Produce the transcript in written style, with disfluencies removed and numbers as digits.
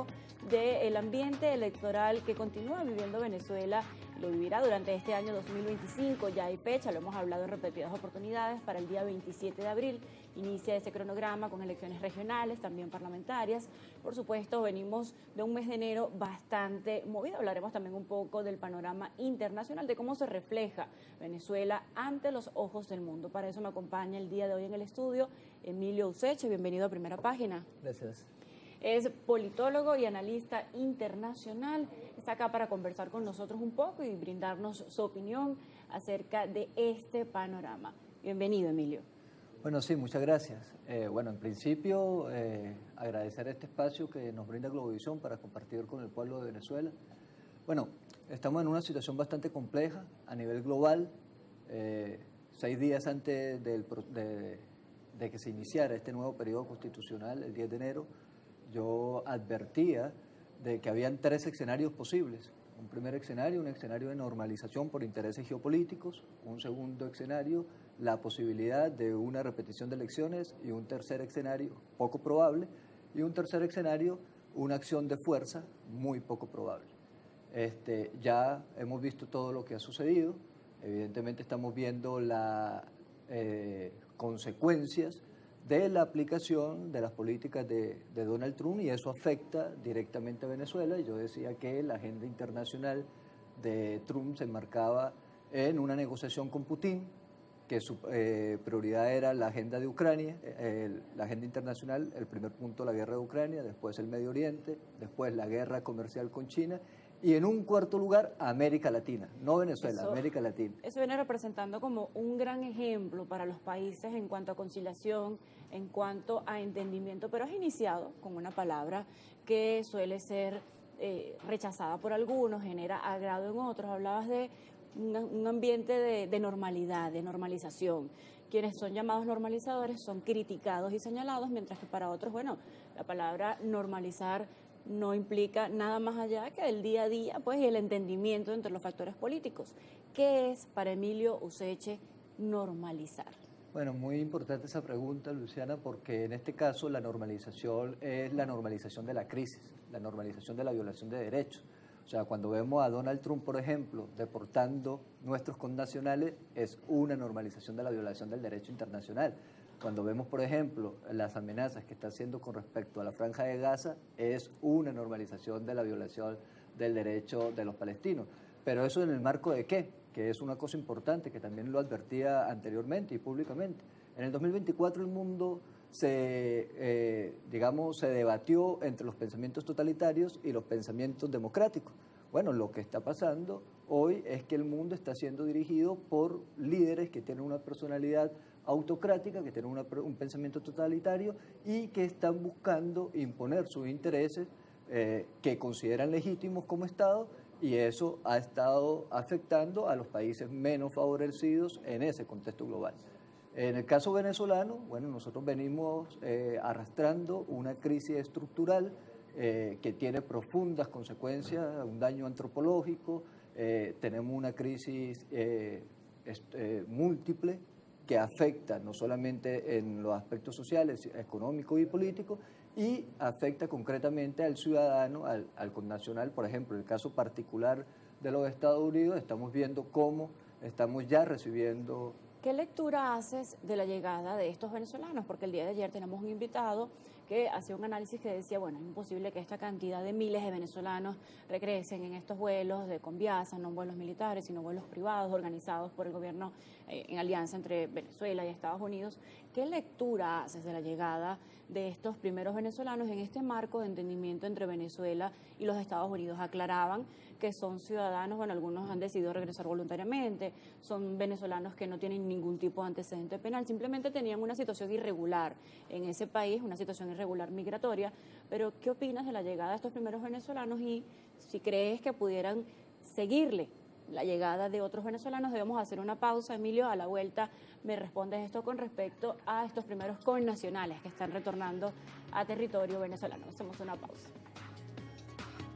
poco del ambiente electoral que continúa viviendo Venezuela, lo vivirá durante este año 2025. Ya hay fecha, lo hemos hablado en repetidas oportunidades, para el día 27 de abril inicia ese cronograma con elecciones regionales, también parlamentarias. Por supuesto, venimos de un mes de enero bastante movido. Hablaremos también un poco del panorama internacional, de cómo se refleja Venezuela ante los ojos del mundo. Para eso me acompaña el día de hoy en el estudio Emilio Useche. Bienvenido a Primera Página. Gracias. Es politólogo y analista internacional. Está acá para conversar con nosotros un poco y brindarnos su opinión acerca de este panorama. Bienvenido, Emilio. Bueno, sí, muchas gracias. Bueno, en principio, agradecer este espacio que nos brinda Globovisión para compartir con el pueblo de Venezuela. Bueno, estamos en una situación bastante compleja a nivel global. 6 días antes de que se iniciara este nuevo periodo constitucional, el 10 de enero, yo advertía de que habían 3 escenarios posibles. Un primer escenario, un escenario de normalización por intereses geopolíticos. Un segundo escenario, la posibilidad de una repetición de elecciones. Y un tercer escenario, poco probable. Y un tercer escenario, una acción de fuerza muy poco probable. Ya hemos visto todo lo que ha sucedido. Evidentemente estamos viendo las consecuencias de la aplicación de las políticas de Donald Trump, y eso afecta directamente a Venezuela. Yo decía que la agenda internacional de Trump se enmarcaba en una negociación con Putin, que su prioridad era la agenda de Ucrania, la agenda internacional, el primer punto la guerra de Ucrania, después el Medio Oriente, después la guerra comercial con China, y en un cuarto lugar, América Latina, no Venezuela, América Latina. Eso viene representando como un gran ejemplo para los países en cuanto a conciliación, en cuanto a entendimiento, pero has iniciado con una palabra que suele ser rechazada por algunos, genera agrado en otros. Hablabas de un ambiente de normalidad, de normalización. Quienes son llamados normalizadores son criticados y señalados, mientras que para otros, bueno, la palabra normalizar no implica nada más allá que el día a día, pues, y el entendimiento entre los factores políticos. ¿Qué es para Emilio Useche normalizar? Bueno, muy importante esa pregunta, Luciana, porque en este caso la normalización es la normalización de la crisis, la normalización de la violación de derechos. O sea, cuando vemos a Donald Trump, por ejemplo, deportando nuestros connacionales, es una normalización de la violación del derecho internacional. Cuando vemos, por ejemplo, las amenazas que está haciendo con respecto a la Franja de Gaza, es una normalización de la violación del derecho de los palestinos. Pero eso en el marco de ¿qué? Que es una cosa importante, que también lo advertía anteriormente y públicamente. En el 2024 el mundo se debatió entre los pensamientos totalitarios y los pensamientos democráticos. Bueno, lo que está pasando hoy es que el mundo está siendo dirigido por líderes que tienen una personalidad autocrática, que tienen un pensamiento totalitario y que están buscando imponer sus intereses que consideran legítimos como Estado, y eso ha estado afectando a los países menos favorecidos en ese contexto global. En el caso venezolano, bueno, nosotros venimos arrastrando una crisis estructural que tiene profundas consecuencias, un daño antropológico, tenemos una crisis múltiple que afecta no solamente en los aspectos sociales, económicos y políticos, y afecta concretamente al ciudadano, al connacional. Por ejemplo, en el caso particular de los Estados Unidos, estamos viendo cómo estamos ya recibiendo. ¿Qué lectura haces de la llegada de estos venezolanos? Porque el día de ayer tenemos un invitado que hacía un análisis que decía, bueno, es imposible que esta cantidad de miles de venezolanos regresen en estos vuelos de Conviasa, no vuelos militares, sino vuelos privados organizados por el gobierno en alianza entre Venezuela y Estados Unidos. ¿Qué lectura haces de la llegada de estos primeros venezolanos en este marco de entendimiento entre Venezuela y los Estados Unidos? Aclaraban que son ciudadanos, bueno, algunos han decidido regresar voluntariamente, son venezolanos que no tienen ningún tipo de antecedente penal, simplemente tenían una situación irregular en ese país, una situación irregular migratoria. Pero ¿qué opinas de la llegada de estos primeros venezolanos y si crees que pudieran seguirle la llegada de otros venezolanos? Debemos hacer una pausa, Emilio. A la vuelta me respondes esto con respecto a estos primeros connacionales que están retornando a territorio venezolano. Hacemos una pausa.